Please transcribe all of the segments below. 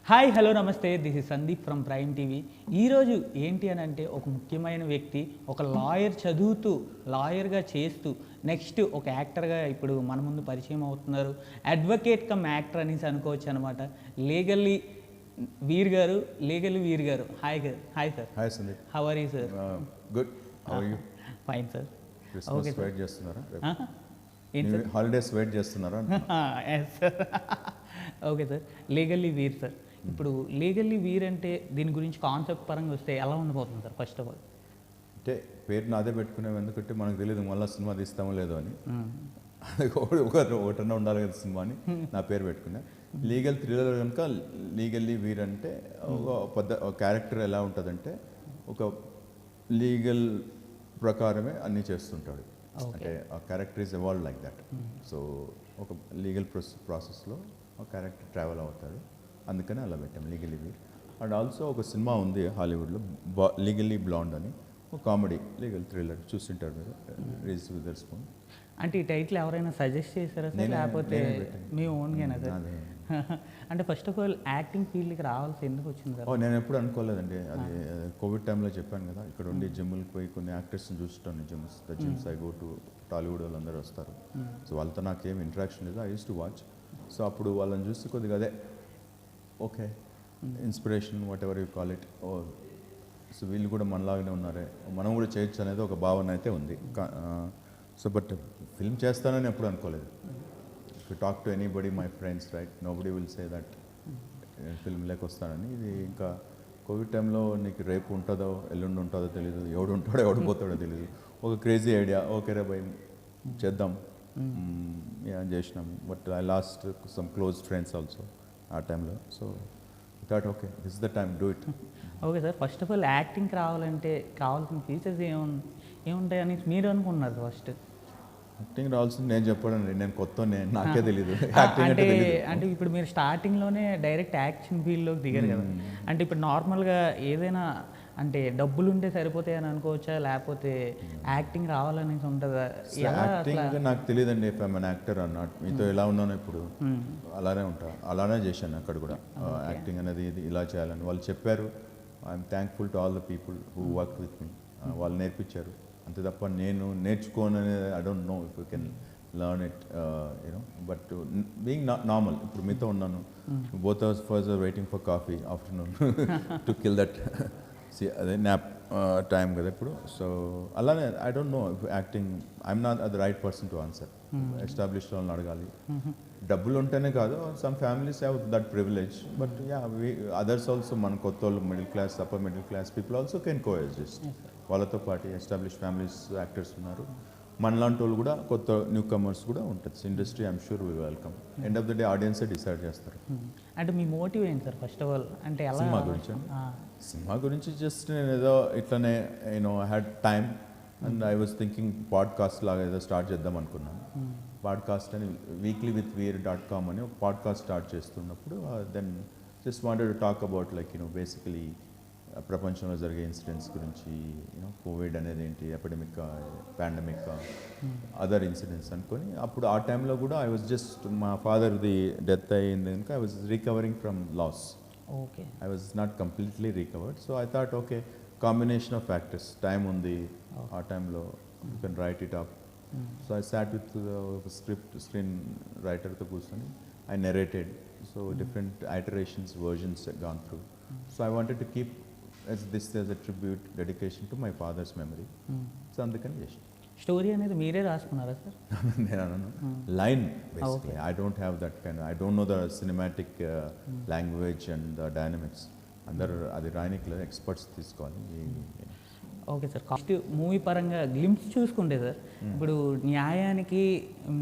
Hi hello నమస్తే, this is Sandeep from prime TV. ఈరోజు ఏంటి అని అంటే ఒక ముఖ్యమైన వ్యక్తి, ఒక లాయర్ చదువుతూ లాయర్గా చేస్తూ నెక్స్ట్ ఒక యాక్టర్గా ఇప్పుడు మన ముందు పరిచయం అవుతున్నారు. అడ్వకేట్ కమ్ యాక్టర్ అనేసి అనుకోవచ్చు అనమాట. లీగల్లీ వీర్ గారు. Hi sir. Hi Sandeep. How are you sir? Good. How are you? Fine sir. Christmas wait చేస్తున్నారా? ఏంటి సార్? హాలిడేస్ వెయిట్ చేస్తున్నారా? Yes sir. Okay sir. Legally Veer sir, ఇప్పుడు లీగల్లీ వీర్ అంటే దీని గురించి కాన్సెప్ట్ పరంగా వస్తే ఎలా ఉండబోతుంది సార్? ఫస్ట్ ఆఫ్ ఆల్ అంటే పేరు నాదే పెట్టుకునేవి, ఎందుకంటే మనకు తెలియదు మళ్ళీ సినిమా తీస్తామో లేదో అని. ఒకటన్నా ఉండాలి కదా సినిమా అని నా పేరు పెట్టుకున్నా. లీగల్ థ్రిల్లర్ కనుక లీగల్లీ వీర్ అంటే ఒక క్యారెక్టర్ ఎలా ఉంటుందంటే ఒక లీగల్ ప్రకారమే అన్నీ చేస్తుంటాడు. అంటే ఆ character is evolve like that. So ఒక లీగల్ ప్రాసెస్లో ఒక క్యారెక్టర్ ట్రావెల్ అవుతాడు, అందుకని అలా పెట్టాం లీగల్లీ వీర్. అండ్ ఆల్సో ఒక సినిమా ఉంది హాలీవుడ్లో, లీగల్లీ బ్లాండ్ అని, ఒక కామెడీ లీగల్ థ్రిల్లర్, చూస్తుంటారు మీరు, రీజ్ విదర్స్పూన్. అంటే ఈ టైటిల్ ఎవరైనా సజెస్ట్ చేశారా సార్, లేకపోతే మీ ఓన్గానా సార్? అంటే ఫస్ట్ ఆఫ్ ఆల్ యాక్టింగ్ ఫీల్డ్కి రావాల్సి ఎందుకు వచ్చింది సార్? నేను ఎప్పుడు అనుకోలేదండి. అది కోవిడ్ టైంలో చెప్పాను కదా, ఇక్కడ ఉండి జిమ్కి పోయి కొన్ని యాక్టర్స్ని చూస్తాను. Gyms I go to, Tollywood వాళ్ళందరూ వస్తారు. సో వాళ్ళతో నాకేం ఇంటరాక్షన్ లేదు, I use to watch. So అప్పుడు వాళ్ళని చూసి కొద్దిగా అదే okay inspiration, what ever you call it. So వీళ్ళు కూడా మనలాగానే ఉన్నారే, మనం కూడా చేయొచ్చు అనేది ఒక భావన అయితే ఉంది. సో బట్ ఫిల్మ్ చేస్తానని ఎప్పుడు అనుకోలేదు. If you talk to anybody, my friends right, nobody will say that film వస్తానని. ఇది ఇంకా కోవిడ్ టైంలో నీకు రేపు ఉంటుందో ఎల్లుండి ఉంటుందో తెలియదు, ఎవడు ఉంటాడో ఎవడు పోతాడో తెలియదు. ఒక క్రేజీ ఐడియా, ఓకే రే భయ్ చేద్దాం, చేసినాము. But I lost some close friends also ఆ టైంలో. So thought okay this is the time, do it. Okay sir. First of all యాక్టింగ్కి రావాలంటే కావాల్సిన ఫీచర్స్ ఏముంటాయని మీరు అనుకున్నారు ఫస్ట్? యాక్టింగ్ రావాల్సింది నేను చెప్పడం, నేను కొత్త, నాకే తెలియదు. అంటే ఇప్పుడు మీరు స్టార్టింగ్లోనే డైరెక్ట్ యాక్షన్ ఫీల్డ్లోకి దిగారు కదా. అంటే ఇప్పుడు నార్మల్గా ఏదైనా అంటే డబ్బులు ఉంటే సరిపోతాయి అని అనుకోవచ్చా, లేకపోతే యాక్టింగ్ రావాలనేసి ఉంటుందా? యాక్టింగ్ నాకు తెలియదండి. If I'm an actor or not. మీతో ఎలా ఉన్నాను ఇప్పుడు అలానే ఉంటా, అలానే చేశాను అక్కడ కూడా. యాక్టింగ్ అనేది ఇది ఇలా చేయాలని వాళ్ళు చెప్పారు. I'm thankful to all the people who work with me. వాళ్ళు నేర్పించారు అంతే తప్ప నేను నేర్చుకోను అనేది I don't know if you can learn it, you know. But being normal, ఇప్పుడు మీతో ఉన్నాను, both of us are waiting for coffee afternoon to kill that అదే న్యాప్ టైం కదా ఇప్పుడు. సో అలానే I don't know acting, I'm not the right person to answer. Established వాళ్ళని అడగాలి. డబ్బులు ఉంటేనే కాదు, some families have that privilege. But yeah, others also, మన కొత్త వాళ్ళు, middle class, upper middle class people also can coexist. వాళ్ళతో పాటు ఎస్టాబ్లిష్ ఫ్యామిలీస్ యాక్టర్స్ ఉన్నారు. మనలాంటి వాళ్ళు కూడా, కొత్త న్యూ కమర్స్ కూడా ఉంటుంది. Industry I'm sure will welcome. End of the day ఆడియన్సే డిసైడ్ చేస్తారు. అంటే మీ మోటివ్ ఏంటి సార్ ఫస్ట్ ఆఫ్ ఆల్? అంటే సినిమా గురించి జస్ట్ నేను ఏదో ఇట్లనే you know had time and I was thinking podcast లాగా ఏదో స్టార్ట్ చేద్దాం అనుకున్నాను. పాడ్కాస్ట్ అని weeklyWithVeer.com అని ఒక పాడ్కాస్ట్ స్టార్ట్ చేస్తున్నప్పుడు then just wanted to talk about like you know basically ప్రపంచంలో జరిగే ఇన్సిడెంట్స్ గురించి, యూనో కోవిడ్ అనేది ఏంటి, ఎపిడమిక్, పాండమిక్, అదర్ ఇన్సిడెంట్స్ అనుకొని. అప్పుడు ఆ టైంలో కూడా ఐ వాజ్ జస్ట్, మా ఫాదర్ది డెత్ అయ్యింది కనుక I was recovering from loss. Okay, I was not completely recovered. So I thought okay, combination of factors, time ఉంది ఆ టైంలో, you can write it up. So I sat with screen రైటర్తో కూర్చొని I narrated. So different iterations, versions gone through. So I wanted to keep as a tribute, dedication to my father's memory. So అందుకని చేసి story అనేది మీరే రాసుకున్నారా sir? నేను అన్నాను line basically. I don't have that kind, I don't know the cinematic language and the dynamics. అందరు అది రాయనిక్లో experts తీసుకోవాలి. Okay sir. First movie పరంగా గ్లింప్స్ చూసుకుంటే సార్, ఇప్పుడు న్యాయానికి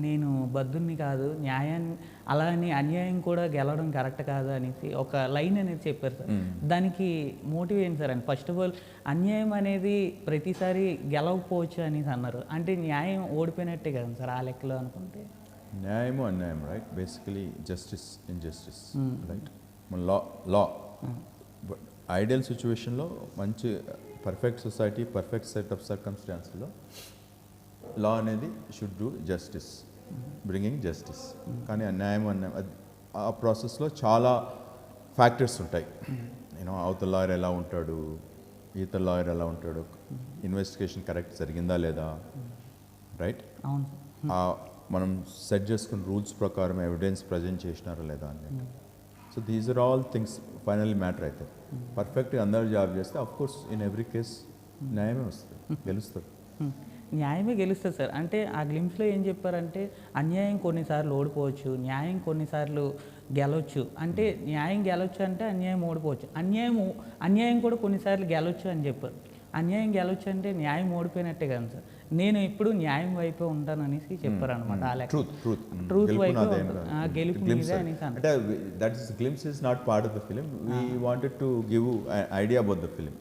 నేను బద్దుని కాదు, న్యాయాన్ని అలా అని అన్యాయం కూడా గెలవడం కరెక్ట్ కాదు అనేసి ఒక లైన్ అనేది చెప్పారు సార్. దానికి మోటివ్ ఏంటి సార్? అని ఫస్ట్ ఆఫ్ ఆల్ అన్యాయం అనేది ప్రతిసారి గెలవకపోవచ్చు అనేసి అన్నారు. అంటే న్యాయం ఓడిపోయినట్టే కదా సార్ ఆ లెక్కలో అనుకుంటే? న్యాయము అన్యాయం right, basically justice injustice right. మన లా ఐడియల్ సిచ్యువేషన్లో మంచి perfect society, perfect set of సర్కమ్స్టాన్స్లో లా అనేది should do justice, bringing justice. కానీ అన్యాయం ఆ ప్రాసెస్లో చాలా ఫ్యాక్టర్స్ ఉంటాయి. యూనో అవతల లాయర్ ఎలా ఉంటాడు, ఈత లాయర్ ఎలా ఉంటాడు, ఇన్వెస్టిగేషన్ కరెక్ట్ జరిగిందా లేదా, రైట్? అవును సార్. మనం సెట్ చేసుకున్న రూల్స్ ప్రకారం ఎవిడెన్స్ ప్రజెంట్ చేసినారా లేదా అని. So these are all things finally matter అవుతాయి. పర్ఫెక్ట్గా అందరూ జాబ్ చేస్తే of course in every case న్యాయమే వస్తుంది, గెలుస్తుంది. న్యాయమే గెలుస్తుంది సార్. అంటే ఆ గ్లిమ్స్లో ఏం చెప్పారంటే అన్యాయం కొన్నిసార్లు ఓడిపోవచ్చు, న్యాయం కొన్నిసార్లు గెలవచ్చు. అంటే న్యాయం గెలవచ్చు అంటే అన్యాయం ఓడిపోవచ్చు, అన్యాయం కూడా కొన్నిసార్లు గెలవచ్చు అని చెప్పారు. అన్యాయం గెలవచ్చు అంటే న్యాయం ఓడిపోయినట్టే కదా సార్. నేను ఎప్పుడు న్యాయం వైపే ఉంటాను అనేసి చెప్పారు అనమాట. ట్రూత్ వైపు గెలుపు మీదే అనేసి అంటే that is glimpse is not part of the film. We wanted to give idea about the film.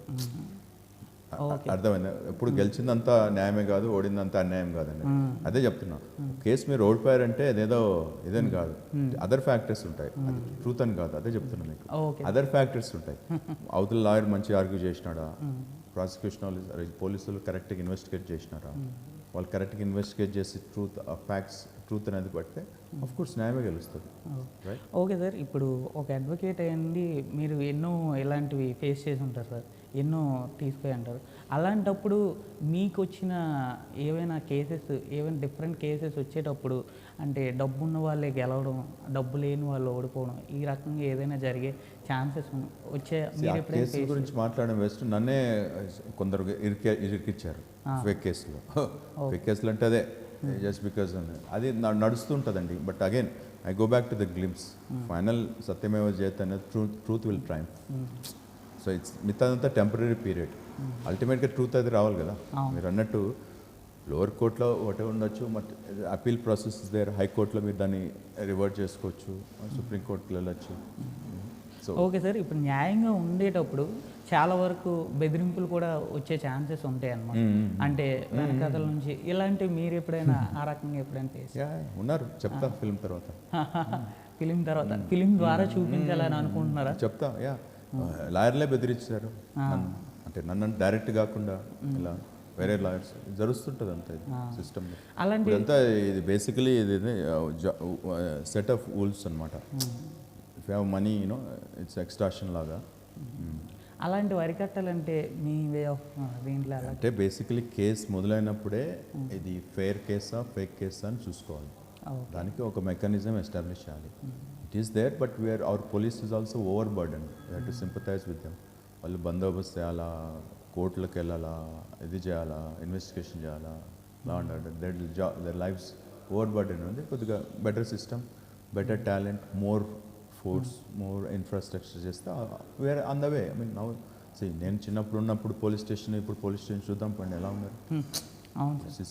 అర్థమైందా? ఎప్పుడు గెలిచిందంతా న్యాయమే కాదు, ఓడిందంతా అన్యాయం కాదండి. అదే చెప్తున్నా. కేసు మీరు ఓడిపోయారంటే అదేదో ఇదని కాదు, అదర్ ఫ్యాక్టర్స్ ఉంటాయి. అది ట్రూత్ అని కాదు, అదే చెప్తున్నా మీకు. అదర్ ఫ్యాక్టర్స్ ఉంటాయి. అవతల లాయర్ మంచి ఆర్గ్యూ చేసినాడా, ప్రాసిక్యూషన్ వాళ్ళు పోలీసులు కరెక్ట్గా ఇన్వెస్టిగేట్ చేసినారా, వాళ్ళు కరెక్ట్గా ఇన్వెస్టిగేట్ చేసి ఫ్యాక్ట్స్ ట్రూత్ అనేది పడితే ఆఫ్ కోర్స్ న్యాయమే గెలుస్తుంది. Okay sir. ఇప్పుడు ఒక అడ్వకేట్ అయ్యండి, మీరు ఎన్నో ఇలాంటివి ఫేస్ చేసి ఉంటారు సార్, ఎన్నో తీసుకుపోయి అంటారు. అలాంటప్పుడు మీకు వచ్చిన ఏవైనా కేసెస్, ఏవైనా డిఫరెంట్ కేసెస్ వచ్చేటప్పుడు అంటే డబ్బు ఉన్న వాళ్ళే గెలవడం, డబ్బు లేని వాళ్ళు ఓడిపోవడం, ఈ రకంగా ఏదైనా జరిగే ఛాన్సెస్ వచ్చే కేసు గురించి మాట్లాడడం వేస్ట్. నన్నే కొందరు ఇరికిచ్చారు ఫేక్ కేసులో. ఫేక్ కేసులు అంటే అదే జస్ట్ బికాజ్ అది నడుస్తుంటుందండి. But again I go back to the glimpse. Final సత్యమేవ జయతే అనేది truth will triumph. So it's మిగతాదంతా టెంపరీ పీరియడ్. అల్టిమేట్గా ట్రూత్ అది రావాలి కదా. మీరు అన్నట్టు లోవర్ కోర్టులో ఒకటే ఉండొచ్చు, బట్ అపీల్ ప్రాసెస్ దేర్. హైకోర్టులో మీరు దాన్ని రివర్ట్ చేసుకోవచ్చు, సుప్రీంకోర్టుకి వెళ్ళొచ్చు. So okay sir. ఇప్పుడు న్యాయంగా ఉండేటప్పుడు చాలా వరకు బెదిరింపులు కూడా వచ్చే ఛాన్సెస్ ఉంటాయి అన్నమాట. అంటే వెనకథల నుంచి ఇలాంటివి మీరు ఎప్పుడైనా ఆ రకంగా ఎప్పుడైనా ఉన్నారు? చెప్తా ఫిల్మ్ తర్వాత. ఫిలిం ద్వారా చూపించాలని అనుకుంటున్నారా? చెప్తా. లాయర్లే బెదిరించారు అంటే నన్ను డైరెక్ట్ కాకుండా ఇలా వేరే లాయర్స్ జరుగుతుంటుంది అంతా సిస్టమ్లో. అలాంటి అంతా ఇది బేసికలీ ఇది సెట్ ఆఫ్ రూల్స్ అనమాట. If you have money you know it's extraction లాగా. అలాంటి వరికట్టాలంటే మీ వే ఆఫ్ దీంట్లో అంటే బేసికలీ కేసు మొదలైనప్పుడే ఇది ఫెయిర్ కేసా ఫేక్ కేసా అని చూసుకోవాలి. దానికి ఒక మెకానిజం ఎస్టాబ్లిష్ చేయాలి. It is there, but our police is also overburden. We have to sympathize with them. వాళ్ళు బందోబస్తు చేయాలా, కోర్టులకు వెళ్ళాలా, ఇది చేయాలా, ఇన్వెస్టిగేషన్ చేయాలా, law and order. Their lives overburden ఉంది. కొద్దిగా better system, better talent, more force, more infrastructure చేస్తే వేరే on the way. I mean now నేను చిన్నప్పుడు ఉన్నప్పుడు పోలీస్ స్టేషన్, ఇప్పుడు పోలీస్ స్టేషన్ చూద్దాం పండి ఎలా ఉన్నారు.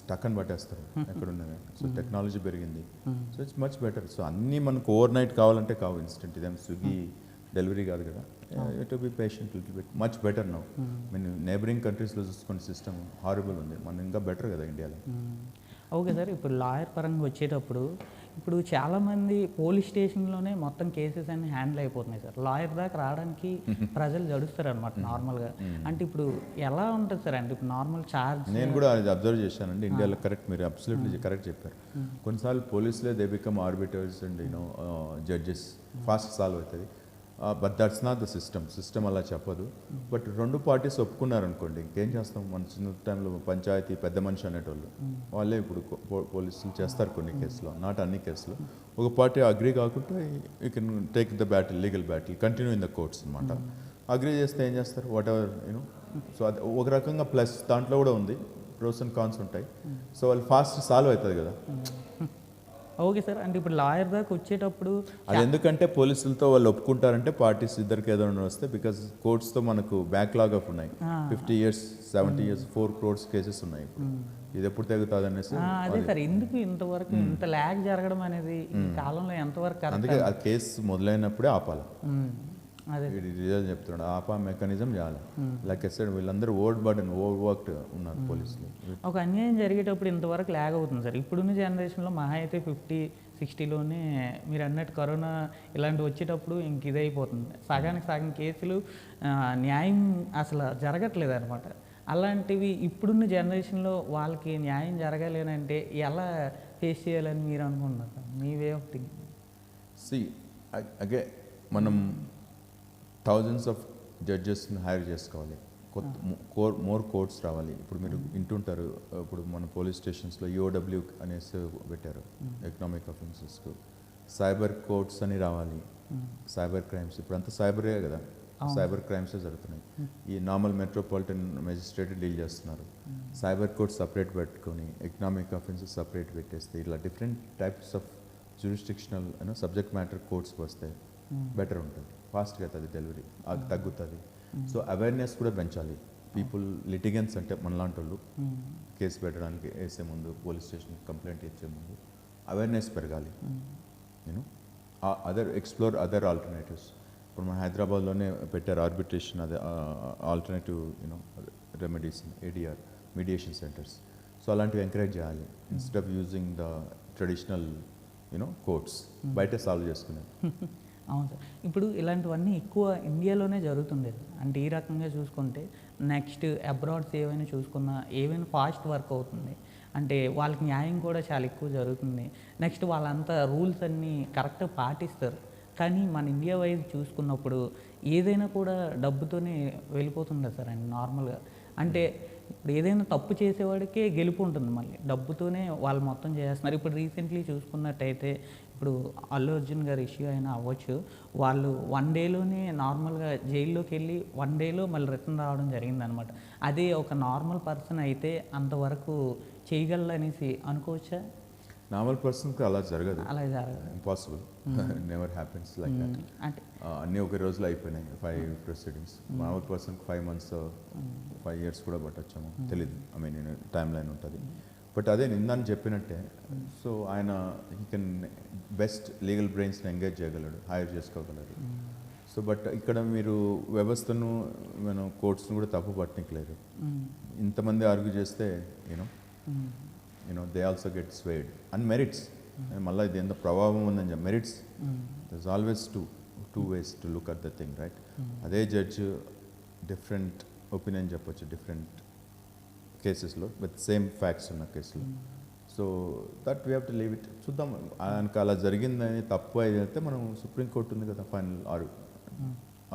టక్కని పట్టేస్తారు ఎక్కడున్నారు. సో టెక్నాలజీ పెరిగింది. So it's much better. So అన్నీ మనకు ఓవర్ నైట్ కావాలంటే కావు. ఇన్స్టెంట్ ఇదేం స్విగ్గీ డెలివరీ కాదు కదా. To be patient little bit. Much better now. Mean neighbouring కంట్రీస్లో చూసుకునే సిస్టమ్ హారబుల్ ఉంది. మనం ఇంకా బెటర్ కదా ఇండియాలో. Okay sir. ఇప్పుడు లాయర్ పరంగా వచ్చేటప్పుడు ఇప్పుడు చాలామంది పోలీస్ స్టేషన్లోనే మొత్తం కేసెస్ అన్ని హ్యాండిల్ అయిపోతున్నాయి సార్. లాయర్ దాకా రావడానికి ప్రజలు జడుస్తారు అనమాట నార్మల్గా. అంటే ఇప్పుడు ఎలా ఉంటుంది సార్? అంటే ఇప్పుడు నార్మల్ ఛార్జ్ నేను కూడా అది అబ్జర్వ్ చేశానండి ఇండియాలో. కరెక్ట్, మీరు అబ్సల్యూట్లీ కరెక్ట్ చెప్పారు. కొన్నిసార్లు పోలీసులే they become arbiters and you know judges. Fast solve అవుతుంది. But that's not the system అలా చెప్పదు. బట్ రెండు పార్టీస్ ఒప్పుకున్నారనుకోండి, ఇంకేం చేస్తాం. మన చిన్న టైంలో పంచాయతీ పెద్ద మనిషి అనేటోళ్ళు వాళ్ళే ఇప్పుడు పోలీసులు చేస్తారు కొన్ని కేసులో, నాట్ అన్ని కేసులు. ఒక పార్టీ అగ్రీ కాకుంటే you can take the battle, legal battle, continue in the courts అనమాట. అగ్రీ చేస్తే ఏం చేస్తారు, వాట్ ఎవర్ యూనో. సో అది ఒక రకంగా ప్లస్ దాంట్లో కూడా ఉంది, ప్రోస్ అండ్ కాన్స్ ఉంటాయి. సో వాళ్ళు ఫాస్ట్ సాల్వ్ అవుతుంది కదా. Okay sir. అంటే ఇప్పుడు లాయర్ దాకా వచ్చేటప్పుడు అది ఎందుకంటే పోలీసులతో వాళ్ళు ఒప్పుకుంటారంటే పార్టీస్ ఇద్దరికి ఏదైనా వస్తే, బికాజ్ కోర్ట్స్తో మనకు బ్యాక్లాగ్ ఆఫ్ ఉన్నాయి. 50 years 70 years 4 crores కేసెస్ ఉన్నాయి. ఇది ఎప్పుడు తెగుతుంది అనేసి. అదే సార్, ఎందుకు ఇంతవరకు ఇంత ల్యాగ్ జరగడం అనేది ఈ కాలంలో ఎంతవరకు? అందుకే ఆ కేసు మొదలైనప్పుడే ఆపాలి. రిజల్ట్ చెప్తున్నాడు, ఆపా మెకానిజం చేయాలి. లైక్ ఎస్సైడ్ వీళ్ళందరూ ఓవర్ వర్క్డ్ ఉన్నారు పోలీసులు. ఒక అన్యాయం జరిగేటప్పుడు ఇంతవరకు ల్యాగ్ అవుతుంది సార్. ఇప్పుడున్న జనరేషన్లో మహా అయితే 50-60లోనే మీరు అన్నట్టు కరోనా ఇలాంటివి వచ్చేటప్పుడు ఇంక ఇదైపోతుంది. సగానికి సగం కేసులు న్యాయం అసలు జరగట్లేదు అనమాట. అలాంటివి ఇప్పుడున్న జనరేషన్లో వాళ్ళకి న్యాయం జరగాలి అంటే ఎలా ఫేస్ చేయాలని మీరు అనుకుంటున్నారు? మీ వే ఆఫ్ థింకింగ్. అగే మనం థౌజండ్స్ ఆఫ్ జడ్జెస్ని హైర్ చేసుకోవాలి, కొత్త మోర్ కోర్ట్స్ రావాలి. ఇప్పుడు మీరు వింటుంటారు, ఇప్పుడు మన పోలీస్ స్టేషన్స్లో EOW అనేసి పెట్టారు ఎకనామిక్ అఫెన్సెస్కు. సైబర్ కోర్ట్స్ అని రావాలి, సైబర్ క్రైమ్స్ ఇప్పుడు అంతా సైబరే కదా, సైబర్ క్రైమ్సే జరుగుతున్నాయి. ఈ నార్మల్ మెట్రోపాలిటన్ మెజిస్ట్రేట్ డీల్ చేస్తున్నారు. సైబర్ కోర్ట్స్ సపరేట్ పెట్టుకొని ఎకనామిక్ అఫెన్సెస్ సపరేట్ పెట్టేస్తే ఇట్లా different types of jurisdictional subject matter కోర్ట్స్కి వస్తే బెటర్ ఉంటుంది, ఫాస్ట్గా అవుతుంది డెలివరీ, అది తగ్గుతుంది. సో అవేర్నెస్ కూడా పెంచాలి. పీపుల్ లిటిగెన్స్ అంటే మనలాంటి వాళ్ళు కేసు పెట్టడానికి వేసే ముందు, పోలీస్ స్టేషన్ కంప్లైంట్ ఇచ్చే ముందు అవేర్నెస్ పెరగాలి. నేను ఎక్స్ప్లోర్ అదర్ ఆల్టర్నేటివ్స్. ఇప్పుడు మన హైదరాబాద్లోనే పెట్టారు ఆర్బిట్రేషన్, అదే alternative remedies, ADR mediation centres. So అలాంటివి ఎంకరేజ్ చేయాలి instead of using the traditional courts, బయట సాల్వ్ చేసుకునేది. అవును సార్. ఇప్పుడు ఇలాంటివన్నీ ఎక్కువ ఇండియాలోనే జరుగుతుండేది. అంటే ఈ రకంగా చూసుకుంటే నెక్స్ట్ అబ్రాడ్స్ ఏవైనా చూసుకున్నా ఏవైనా ఫాస్ట్ వర్క్ అవుతుంది, అంటే వాళ్ళకి న్యాయం కూడా చాలా ఎక్కువ జరుగుతుంది. నెక్స్ట్ వాళ్ళంతా రూల్స్ అన్నీ కరెక్ట్గా పాటిస్తారు. కానీ మన ఇండియా వైజ్ చూసుకున్నప్పుడు ఏదైనా కూడా డబ్బుతోనే వెళ్ళిపోతుంది సార్. అండి నార్మల్గా అంటే ఇప్పుడు ఏదైనా తప్పు చేసేవాడికే గెలుపు ఉంటుంది, మళ్ళీ డబ్బుతోనే వాళ్ళు మొత్తం చేస్తున్నారు. ఇప్పుడు రీసెంట్లీ చూసుకున్నట్టయితే ఇప్పుడు అల్లు అర్జున్ గారి ఇష్యూ అయినా అవ్వచ్చు, వాళ్ళు 1 డేలోనే నార్మల్గా జైల్లోకి వెళ్ళి 1 డేలో మళ్ళీ రిటర్న్ రావడం జరిగిందనమాట. అదే ఒక నార్మల్ పర్సన్ అయితే అంతవరకు చేయగలనేసి అనుకోవచ్చా? నార్మల్ పర్సన్కి అలా జరగదు, అలా జరగదు, impossible, never happens like that. అంటే అన్నీ ఒకే రోజులో అయిపోయినాయి 5 ప్రొసీడింగ్స్. నార్మల్ పర్సన్కి 5 months 5 years కూడా పట్టొచ్చాము, తెలీదు. ఐ మీన్ టైం లైన్ ఉంటుంది. బట్ అదే నిందని చెప్పినట్టే, సో ఆయన హీ కెన్ బెస్ట్ లీగల్ బ్రెయిన్స్ని ఎంగేజ్ చేయగలడు, హైర్ చేసుకోగలడు. సో బట్ ఇక్కడ మీరు వ్యవస్థను మనం కోర్ట్స్ను కూడా తప్పు పట్టనికలేదు. ఇంతమంది ఆర్గ్యూ చేస్తే you know they also get swayed and merits. మళ్ళీ ఇది ఎంత ప్రభావం ఉందని చెప్పి merits, దర్స్ always two ways to look at the thing, right? అదే జడ్జ్ డిఫరెంట్ ఒపీనియన్ చెప్పొచ్చు డిఫరెంట్ కేసెస్లో విత్ సేమ్ ఫ్యాక్ట్స్ ఉన్న కేసులో. So that we have to leave it. చూద్దాం, ఆయనకు అలా జరిగిందని తప్పు అయితే మనం సుప్రీంకోర్టు ఉంది కదా, final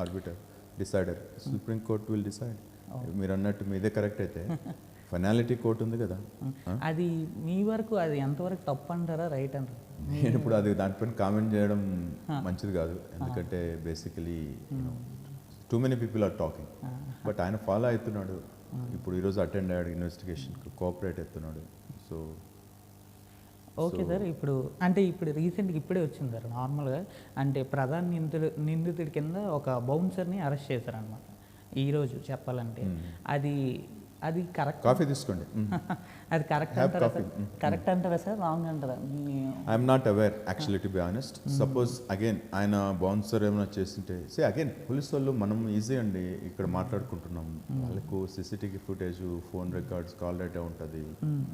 arbiter decider, supreme court will decide. మీరు అన్నట్టు మీదే కరెక్ట్ అయితే ఫైనాలిటీ కోర్టు ఉంది కదా. అది మీ వరకు అది ఎంతవరకు తప్పు అంటారా రైట్ అంటారా? నేను ఇప్పుడు అది దానిపైన కామెంట్ చేయడం మంచిది కాదు, ఎందుకంటే basically too many people are talking. But ఆయన ఫాలో అవుతున్నాడు, ఇప్పుడు ఈరోజు అటెండ్ అయ్యాడు ఇన్వెస్టిగేషన్కి, కోఆపరేట్ అవుతున్నాడు. So okay sir. ఇప్పుడు అంటే ఇప్పుడు రీసెంట్గా ఇప్పుడే వచ్చింది సార్ నార్మల్గా, అంటే ప్రధాన నిందితుడి కింద ఒక బౌన్సర్ని అరెస్ట్ చేశారనమాట ఈరోజు చెప్పాలంటే. అది కరెక్ట్? కాఫీ తీసుకోండి. అది కరెక్ట్ అంటారా సార్? కరెక్ట్ అంటారా సార్, రాంగ్ అంటారా? I'm not aware actually, to be honest. Suppose again ఆయన బౌన్సర్ ఏమైనా చేస్తుంటే, సే అగైన్ పోలీస్ వాళ్ళు మనం ఈజీ అండి ఇక్కడ మాట్లాడుకుంటున్నాం, వాళ్ళకు CCTV footage, phone records, call data ఉంటుంది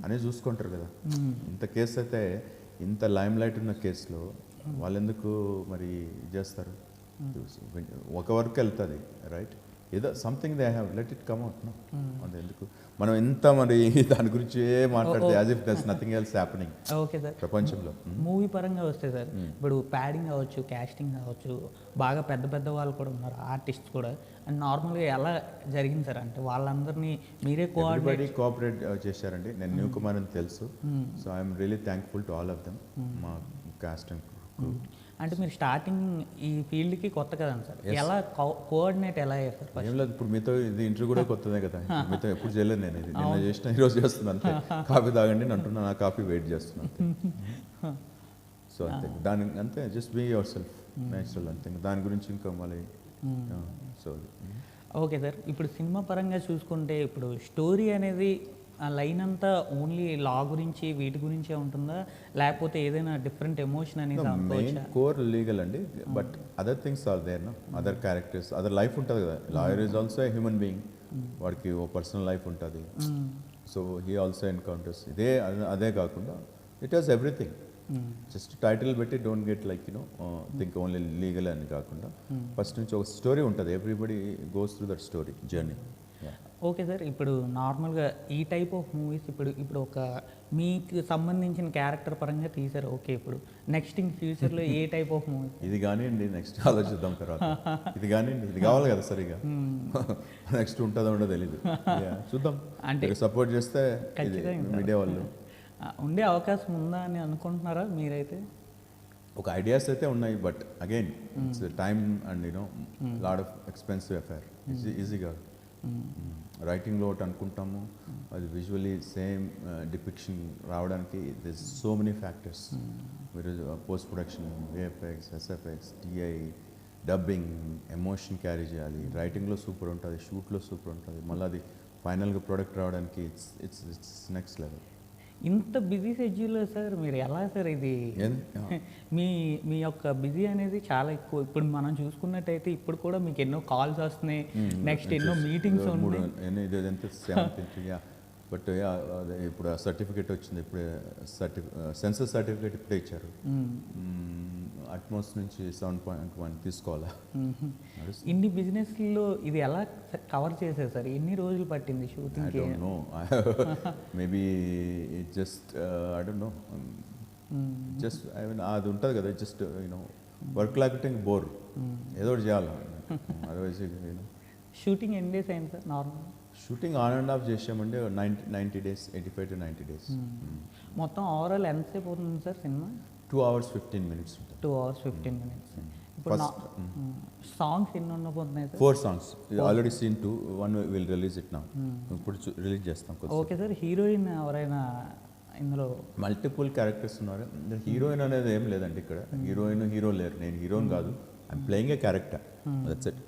అని చూసుకుంటారు కదా. ఇంత కేసు అయితే, ఇంత లైమ్ లైట్ ఉన్న కేసులో వాళ్ళు ఎందుకు మరి చేస్తారు? ఒక వరకు వెళ్తుంది, రైట్? ఏదో something they have let it come out. అది ఎందుకు మనం ఎంత మరి దాని గురించి మాట్లాడితే as if దర్స్ nothing else happening. Okay sir. ప్రపంచంలో మూవీ పరంగా వస్తే సార్, ఇప్పుడు ప్యాడింగ్ అవ్వచ్చు, కాస్టింగ్ అవ్వచ్చు, బాగా పెద్ద పెద్ద వాళ్ళు కూడా ఉన్నారు, ఆర్టిస్ట్ కూడా. అండ్ నార్మల్గా ఎలా జరిగింది సార్ అంటే వాళ్ళందరినీ మీరే కోఆపరేట్ చేశారండి. నేను న్యూ కుమార్ అని తెలుసు, so I'm really thankful to all of them, మా కాస్ట్ అండ్ క్రూ. అంటే మీరు స్టార్టింగ్ ఈ ఫీల్డ్కి కొత్త కదండి సార్, ఎలా కోఆర్డినేట్ ఎలా అయ్యారు సార్? ఏం లేదు, ఇప్పుడు మీతో ఇది ఇంటర్వ్యూ కూడా కొత్తదే కదా, మీతో ఎప్పుడు చేయలేదు నేను. ఇది నిన్న చేసిన ఈరోజు చేస్తున్నాను అంతే. కాఫీ తాగండి అని అంటున్నా, నా కాఫీ వెయిట్ చేస్తున్నాను అంతే. సో అంతే, దాని అంతే, just be yourself, natural అంతే, దాని గురించి ఇంకా మళ్ళీ. So okay sir. ఇప్పుడు సినిమా పరంగా చూసుకుంటే ఇప్పుడు స్టోరీ అనేది ఆ లైన్ అంతా ఓన్లీ లా గురించి వీటి గురించే ఉంటుందా, లేకపోతే ఏదైనా డిఫరెంట్ ఎమోషన్ అనేది? మెయిన్ కోర్ లీగల్ అండి, but other things are there, other characters, other life ఉంటుంది కదా. Lawyer is also a human being, వాడికి ఓ పర్సనల్ లైఫ్ ఉంటుంది. సో హీ ఆల్సో ఎన్కౌంటర్స్ అదే కాకుండా it has everything. Just title పెట్టి don't get like think only legal అని కాకుండా ఫస్ట్ నుంచి ఒక స్టోరీ ఉంటుంది. Everybody goes through that story journey. Okay sir, ఇప్పుడు నార్మల్గా ఈ టైప్ ఆఫ్ మూవీస్ ఇప్పుడు ఒక మీకు సంబంధించిన క్యారెక్టర్ పరంగా తీశారు. ఓకే, ఇప్పుడు నెక్స్ట్ ఇన్ ఫ్యూచర్లో ఏ టైప్ ఆఫ్ మూవీస్? ఇది కానివ్వండి, నెక్స్ట్ ఆలోచిద్దాం తర్వాత. ఇది కానివ్వండి, ఇది కావాలి కదా సరిగా. నెక్స్ట్ ఉంటుందో ఉండదో తెలీదు. చూద్దాం, అంటే సపోర్ట్ చేస్తే ఖచ్చితంగా మీడియా వాళ్ళు. ఉండే అవకాశం ఉందా అని అనుకుంటున్నారా మీరైతే? ఒక ఐడియాస్ అయితే ఉన్నాయి, but again it's time and lot of expensive affair. Easy కాదు. రైటింగ్లో ఒకటి అనుకుంటాము, అది విజువలీ సేమ్ డిపిక్షన్ రావడానికి దిస్ సో మెనీ ఫ్యాక్టర్స్. మీరు post production, VFX, SFX, TI, dubbing, emotion carry చేయాలి. రైటింగ్లో సూపర్ ఉంటుంది, షూట్లో సూపర్ ఉంటుంది, మళ్ళీ అది ఫైనల్గా ప్రోడక్ట్ రావడానికి ఇట్స్ నెక్స్ట్ లెవెల్. ఇంత బిజీ షెడ్యూల్లో సార్ మీరు ఎలా సార్ ఇది మీ యొక్క బిజీ అనేది చాలా ఎక్కువ. ఇప్పుడు మనం చూసుకున్నట్టయితే ఇప్పుడు కూడా మీకు ఎన్నో కాల్స్ వస్తున్నాయి, నెక్స్ట్ ఎన్నో మీటింగ్స్ ఉన్నాయి. బట్ ఇప్పుడు సర్టిఫికేట్ వచ్చింది, ఇప్పుడే సెన్సస్ సర్టిఫికేట్ ఇప్పుడే ఇచ్చారు. అట్మోస్ నుంచి 7.1 తీసుకోవాలా. ఇన్ని బిజినెస్లో ఇది ఎలా కవర్ చేశారు సార్? ఎన్ని రోజులు పట్టింది shooting? I don't no, maybe it just I don't no, just I mean అది ఉంటుంది కదా, జస్ట్ వర్క్ లేకపోతే బోర్, ఏదో ఒకటి చేయాలి. అదర్వైజ్ షూటింగ్ ఎన్ని డేస్ అయింది sir normal? Shooting on and of చేసామంటే 90 days, 85 to 90 days. మొత్తం ఓవరాల్ ఎంతసేపు అవుతుంది sir cinema? 2 hours 15 minutes. 2 hours 15 minutes. ఇప్పుడు సాంగ్స్ ఎన్ని ఉండబోతున్నాయి sir? 4 songs. Already scene 2, 1 will release it now. ఇప్పుడు రిలీజ్ చేస్తాం. ఓకే సార్, హీరోయిన్ ఎవరైనా ఇందులో? మల్టిపుల్ క్యారెక్టర్స్ ఉన్నారు. హీరోయిన్ అనేది ఏం లేదండి ఇక్కడ. హీరోయిన్ హీరో లేరు. నేను హీరోయిన్ కాదు, I'm playing a character, that's it.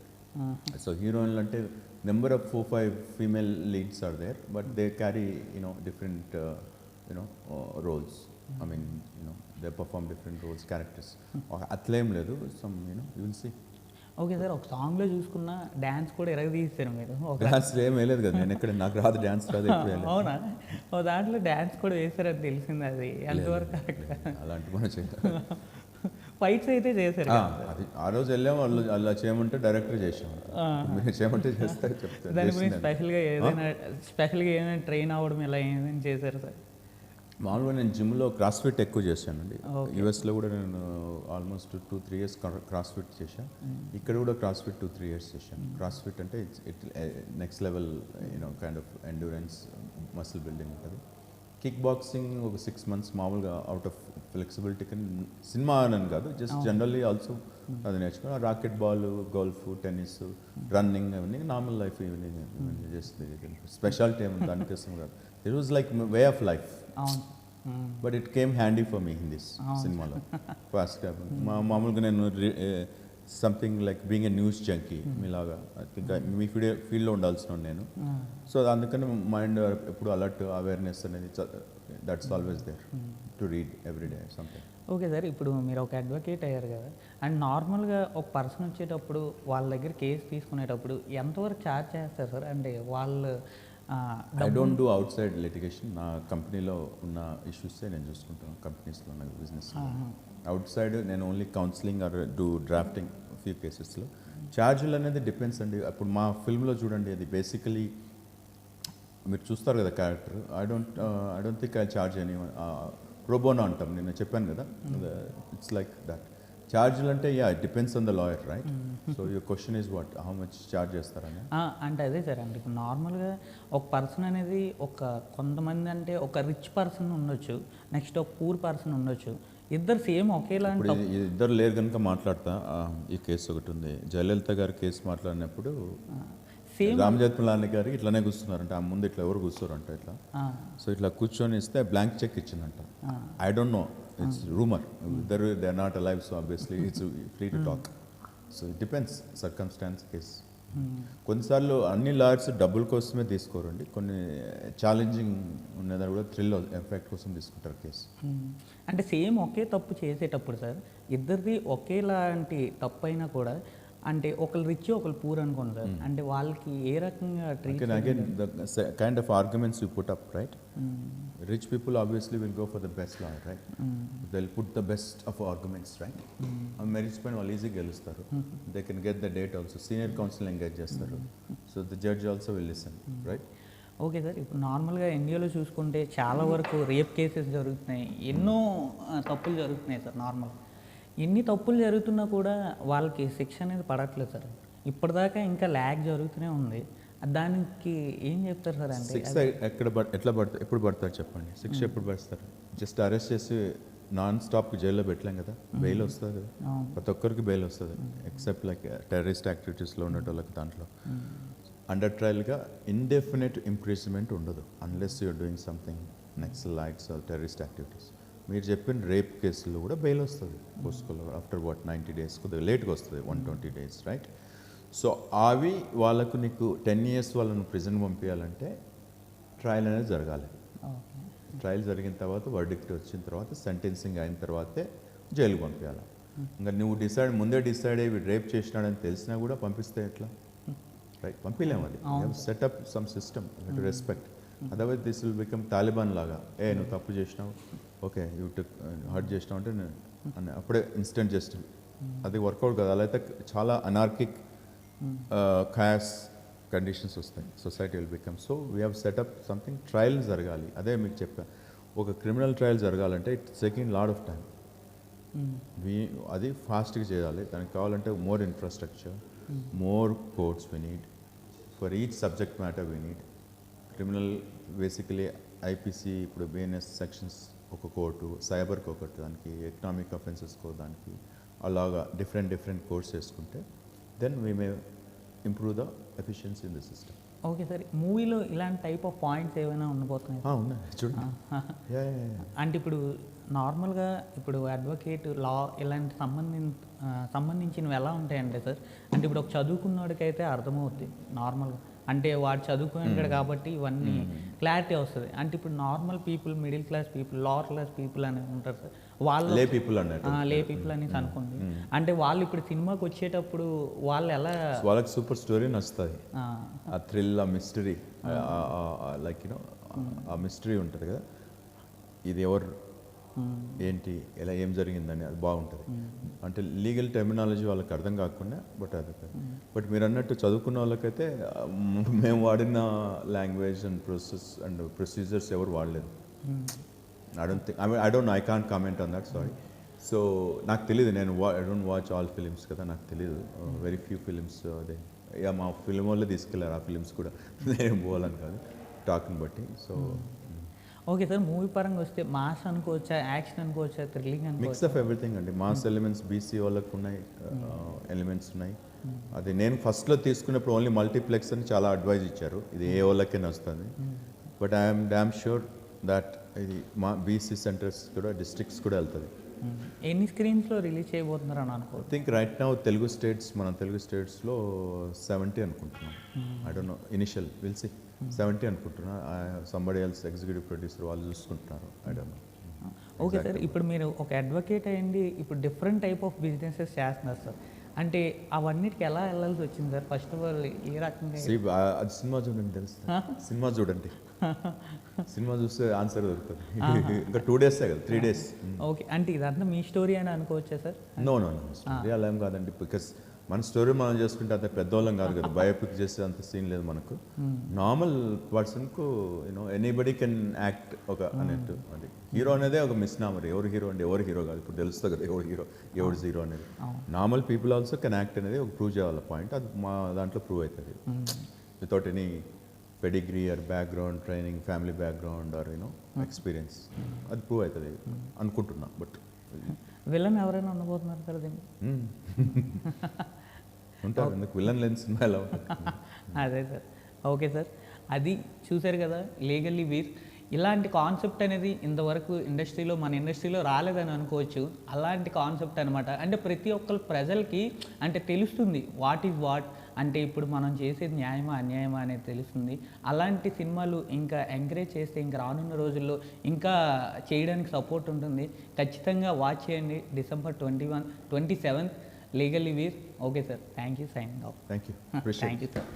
So హీరోయిన్లు అంటే number of 4-5 female leads are there, but they carry different roles. I mean they perform different roles, characters. అట్లేం లేదు, some you will see. Okay sir, ఒక సాంగ్లో చూసుకున్న dance కూడా తీస్తారు మీరు. డ్యాన్స్ ఏం వేయలేదు కదా నేను ఎక్కడ, నాకు రాదు డ్యాన్స్ రాదు. అవునా? ఓ దాంట్లో డ్యాన్స్ కూడా వేస్తారని తెలిసింది, అది ఎంతవరకు కరెక్ట్? అలాంటి పని చేయాలి. ఫైట్స్ అయితే చేశారు అది ఆ రోజు వెళ్ళాము, వాళ్ళు అలా చేయమంటే డైరెక్టర్ చేసాము. మీరు చేయమంటే చేస్తారు, చెప్తారు. దాని గురించి స్పెషల్గా ఏమైనా ట్రైన్ అవ్వడం ఇలా ఏమైనా చేశారు సార్? మామూలుగా నేను జిమ్లో క్రాస్ ఫిట్ ఎక్కువ చేశానండి. యూఎస్లో కూడా నేను ఆల్మోస్ట్ 2-3 years క్రాస్ ఫిట్ చేశాను. ఇక్కడ కూడా క్రాస్ ఫిట్ 2-3 years చేశాను. క్రాస్ ఫిట్ అంటే it next level kind of endurance, muscle building ఉంటుంది. కిక్ బాక్సింగ్ ఒక 6 months మామూలుగా అవుట్ ఆఫ్ ఫ్లెక్సిబిలిటీ, సినిమా అని కాదు, జస్ట్ జనరల్లీ ఆల్సో అది నేర్చుకున్నాను. Racket ball, golf, tennis, running, అవన్నీ నార్మల్ లైఫ్ ఇవన్నీ చేస్తుంది. స్పెషాలిటీ ఏమి దానికోసం కాదు, it was like way of life. But it came handy for me in this సినిమాలో. ఫాస్ట్ మామూలుగా నేను something like being a news junkie మీలాగా, ఐ థింక్ మీ ఫీల్డ్లో ఉండాల్సిన నేను. సో అందుకని మైండ్ ఎప్పుడు అలర్ట్, అవేర్నెస్ అనేది that's always there to read every day something. Okay sir, ఇప్పుడు మీరు ఒక అడ్వకేట్ అయ్యారు కదా, అండ్ నార్మల్గా ఒక పర్సన్ వచ్చేటప్పుడు వాళ్ళ దగ్గర కేసు తీసుకునేటప్పుడు ఎంతవరకు ఛార్జ్ చేస్తారు సార్? అంటే వాళ్ళు I don't do out side litigation. నా కంపెనీలో ఉన్న ఇష్యూసే నేను చూసుకుంటాను, కంపెనీస్లో ఉన్న బిజినెస్. అవుట్ సైడ్ నేను only counselling or do drafting few కేసెస్లో. ఛార్జీలు అనేది డిపెండ్స్ అండి. అప్పుడు మా ఫిల్మ్లో చూడండి, అది బేసికలీ మీరు చూస్తారు కదా character, I don't think I charge any pro bono అంటాం, నేను చెప్పాను కదా, ఇట్స్ లైక్ దట్. ఛార్జీలు అంటే it depends on the lawyer, right? So your question is what, how much charge చేస్తారని. అంటే అదే సార్, అంటే ఇప్పుడు నార్మల్గా ఒక పర్సన్ అనేది కొంతమంది అంటే ఒక రిచ్ పర్సన్ ఉండొచ్చు, నెక్స్ట్ ఒక పూర్ పర్సన్ ఉండొచ్చు, ఇద్దరు సేమ్ ఒకేలా. ఇద్దరు లేరు కనుక మాట్లాడతా. ఈ కేసు ఒకటి ఉంది, జయలలిత గారి కేసు మాట్లాడినప్పుడు సేమ్ రామ్ జెత్మలాని గారు ఇట్లానే కూర్చున్నారంట, ఆ ముందు ఇట్లా ఎవరు కూర్చోరంట ఇట్లా. సో ఇట్లా కూర్చొని ఇస్తే బ్లాంక్ చెక్ ఇచ్చిందంట. I don't know, it's rumour, they are not alive, so obviously it's free to talk. So it depends circumstances case. కొన్నిసార్లు అన్ని లాయర్స్ డబ్బుల కోసమే తీసుకోరండి, కొన్ని ఛాలెంజింగ్ ఉన్నదాన్ని కూడా థ్రిల్ ఎఫెక్ట్ కోసం తీసుకుంటారు కేసు. అంటే సేమ్ ఒకే తప్పు చేసేటప్పుడు సార్, ఇద్దరిది ఒకేలాంటి తప్పు అయినా కూడా అంటే ఒకళ్ళు రిచ్ ఒకళ్ళు పూర్ అనుకోండి సార్, అంటే వాళ్ళకి ఏ రకంగా treat Again, the kind of arguments you put up, right? Rich people obviously will go for the best lawyer, right? They'll put the best of arguments, right? Merits పైన వాళ్ళు ఈజీగా గెలుస్తారు. They can get the date also, senior counsel engage చేస్తారు. So the judge also will listen, right? Okay sir, ఇప్పుడు నార్మల్గా ఇండియాలో చూసుకుంటే చాలా వరకు రేప్ కేసెస్ జరుగుతున్నాయి, ఎన్నో తప్పులు జరుగుతున్నాయి సార్. నార్మల్ ఎన్ని తప్పులు జరుగుతున్నా కూడా వాళ్ళకి శిక్ష అనేది పడట్లేదు సార్. ఇప్పటిదాకా ఇంకా ల్యాగ్ జరుగుతూనే ఉంది. దానికి ఏం చెప్తారు సార్? అంటే శిక్ష ఎట్లా పడతారు, ఎప్పుడు పడతారు చెప్పండి? శిక్ష ఎప్పుడు పడతారు? జస్ట్ అరెస్ట్ చేసి నాన్ స్టాప్కి జైల్లో పెట్టలేం కదా, బెయిల్ వస్తుంది కదా, ప్రతి ఒక్కరికి బెయిల్ వస్తుంది, ఎక్సెప్ట్ లైక్ టెర్రరిస్ట్ యాక్టివిటీస్లో ఉండేటోళ్ళకి. దాంట్లో అండర్ ట్రయల్గా ఇండెఫినెట్ ఇంప్రిజన్మెంట్ ఉండదు unless you're doing something Naxalites or terrorist activities. మీరు చెప్పిన రేప్ కేసుల్లో కూడా బెయిల్ వస్తుంది పోస్కోలో ఆఫ్టర్ 90 days, కొద్దిగా లేట్గా వస్తుంది, 120 days, రైట్? సో అవి వాళ్ళకు నీకు 10 years వాళ్ళను ప్రిజన్ పంపించాలంటే ట్రయల్ అనేది జరగాలి. ట్రయల్ జరిగిన తర్వాత వర్డిక్ట్ వచ్చిన తర్వాత సెంటెన్సింగ్ అయిన తర్వాతే జైలుకి పంపించాలి. ఇంకా నువ్వు ముందే డిసైడ్ అయ్యి రేప్ చేసినాడని తెలిసినా కూడా పంపిస్తే ఎట్లా, రైట్? పంపించలేము. అది setup some system to respect, otherwise this will become Taliban లాగా. నువ్వు తప్పు చేసినావు, ఓకే యూ టుక్ హర్ట్ చేసినావు అంటే అప్పుడే ఇన్స్టెంట్ జస్టిస్. అది వర్కౌట్ కదా. అలా అయితే చాలా అనార్కిక్ ఖయాస్ కండిషన్స్ వస్తాయి, society will become. So we have set up something. Trial జరగాలి. అదే మీకు చెప్పా, ఒక క్రిమినల్ ట్రయల్ జరగాలంటే it's taking lot of time. అది ఫాస్ట్గా చేయాలి. దానికి కావాలంటే more infrastructure, more courts we need for each subject matter. We need criminal basically IPC, ఇప్పుడు బిఎన్ఎస్ సెక్షన్స్ ఒక కోర్టు, సైబర్కి ఒకటి, దానికి ఎకనామిక్ అఫెన్సెస్కో దానికి, అలాగా డిఫరెంట్ కోర్ట్స్ వేసుకుంటే then we may improve the efficiency in the system. Okay sir, మూవీలో ఇలాంటి టైప్ ఆఫ్ పాయింట్స్ ఏమైనా ఉండిపోతున్నాయి? ఉన్నాయి చూడండి. అంటే ఇప్పుడు నార్మల్గా ఇప్పుడు అడ్వకేట్ లా ఇలాంటి సంబంధించినవి ఎలా ఉంటాయంటే సార్, అంటే ఇప్పుడు ఒక చదువుకున్నోడికైతే అర్థమవుతుంది నార్మల్గా, అంటే వాడు చదువుకున్నాడు కాబట్టి ఇవన్నీ క్లారిటీ వస్తుంది. అంటే ఇప్పుడు normal people, middle class people, lower class people అని ఉంటారు సార్, వాళ్ళు లే పీపుల్ అన్నట్టు, లే పీపుల్ అనేసి అనుకోండి. అంటే వాళ్ళు ఇప్పుడు సినిమాకి వచ్చేటప్పుడు వాళ్ళు ఎలా, వాళ్ళకి సూపర్ స్టోరీ నచ్చుతుంది, ఆ థ్రిల్, ఆ మిస్టరీ, లైక్ యూనో ఆ మిస్టరీ ఉంటుంది కదా, ఇది ఎవరు, ఏంటి, ఎలా, ఏం జరిగిందని, అది బాగుంటుంది. అంటే లీగల్ టెర్మినాలజీ వాళ్ళకి అర్థం కాకుండా, బట్ మీరు అన్నట్టు చదువుకున్న వాళ్ళకైతే మేము వాడిన language and process and procedures ఎవరు వాడలేదు. I can't comment on that, sorry. So నాకు తెలియదు, నేను I don't watch all films కదా, నాకు తెలియదు. వెరీ ఫ్యూ ఫిలిమ్స్ అదే మా ఫిలిం వాళ్ళే తీసుకెళ్ళారు. ఆ ఫిలిమ్స్ కూడా నేను పోవాలని కాదు, టాక్ని బట్టి. సో ఓకే సార్, మూవీ పరంగా వస్తే మాస్ అనుకోవచ్చా, యాక్షన్ అనుకోవచ్చా, థ్రిల్లింగ్ అనుకోవచ్చా? మిక్స్ ఆఫ్ ఎవ్రీథింగ్ అండి. మాస్ ఎలిమెంట్స్ బీసీ వాళ్ళకు ఉన్నాయి, ఎలిమెంట్స్ ఉన్నాయి. అది నేను ఫస్ట్లో తీసుకున్నప్పుడు ఓన్లీ మల్టీప్లెక్స్ అని చాలా అడ్వైజ్ ఇచ్చారు, ఇది ఏ వాళ్ళకైనా వస్తుంది. But I'm dam sure that ఇది మా బీసీ సెంటర్స్ కూడా, డిస్ట్రిక్ట్స్ కూడా వెళ్తుంది. ఎన్ని స్క్రీన్స్లో రిలీజ్ చేయబోతున్నారు అని అనుకో? ఐ థింక్ రైట్ నౌ మన తెలుగు స్టేట్స్లో 70 అనుకుంటున్నాం. I don't know, initial will see. 70 అనుకుంటున్నా. సంబడి ఎల్స్ ఎగ్జిక్యూటివ్ ప్రొడ్యూసర్ వాళ్ళు చూసుకుంటున్నారు. I don't know. Okay sir, ఇప్పుడు మీరు ఒక అడ్వకేట్ అయ్యండి, ఇప్పుడు డిఫరెంట్ టైప్ ఆఫ్ బిజినెసెస్ చేస్తున్నారు సార్. అంటే అవన్నిటికి ఎలా వెళ్ళాల్సి వచ్చింది సార్? ఫస్ట్ ఆఫ్ ఆల్ ఏ రకంగా? అది సినిమా చూడండి తెలుస్తుంది. సినిమా చూడండి, సినిమా చూస్తే ఆన్సర్ దొరుకుతుంది. ఇంకా 2 days కదా, 3 days. ఓకే, అంటే ఇదంతా మీ స్టోరీ అని అనుకోవచ్చా సార్? నో స్టోరీ అలా ఏం కాదండి. బికాస్ మన స్టోరీ మనం చేసుకుంటే అంత పెద్దవాళ్ళం కాదు కదా, బయోపిక్ చేసే అంత సీన్ లేదు మనకు. నార్మల్ పర్సన్కు యూనో ఎనీబడి కెన్ యాక్ట్ ఒక అన్నట్టు. అది హీరో అనేదే ఒక మిస్నామర్. ఎవరు హీరో అంటే ఎవరు హీరో కాదు, ఇప్పుడు తెలుస్తుంది కదా ఎవరు హీరో ఎవరు జీరో అనేది. Normal people also can act అనేది ఒక ప్రూవ్ చేయాల పాయింట్. అది మా దాంట్లో ప్రూవ్ అవుతుంది without any pedigree or background training, family background or you know experience. అది ప్రూవ్ అవుతుంది అనుకుంటున్నా. బట్ విలన్ ఎవరైనా ఉండబోతున్నారు సార్ దీన్ని? ఉంటారు, ఎందుకు విలన్ లేని సినిమా ఎలా ఉంటుంది? అదే సార్. ఓకే సార్, అది చూశారు కదా లీగల్లీ వీర్. ఇలాంటి కాన్సెప్ట్ అనేది ఇంతవరకు మన ఇండస్ట్రీలో రాలేదని అనుకోవచ్చు. అలాంటి కాన్సెప్ట్ అనమాట. అంటే ప్రతి ఒక్కరు ప్రజలకి అంటే తెలుస్తుంది వాట్ ఈజ్ వాట్, అంటే ఇప్పుడు మనం చేసేది న్యాయమా అన్యాయమా అనేది తెలుస్తుంది. అలాంటి సినిమాలు ఇంకా ఎంకరేజ్ చేస్తే ఇంకా రానున్న రోజుల్లో ఇంకా చేయడానికి సపోర్ట్ ఉంటుంది. ఖచ్చితంగా వాచ్ చేయండి. December 27th legally we're. Okay sir, thank you, signing off. Thank you. Thank you sir.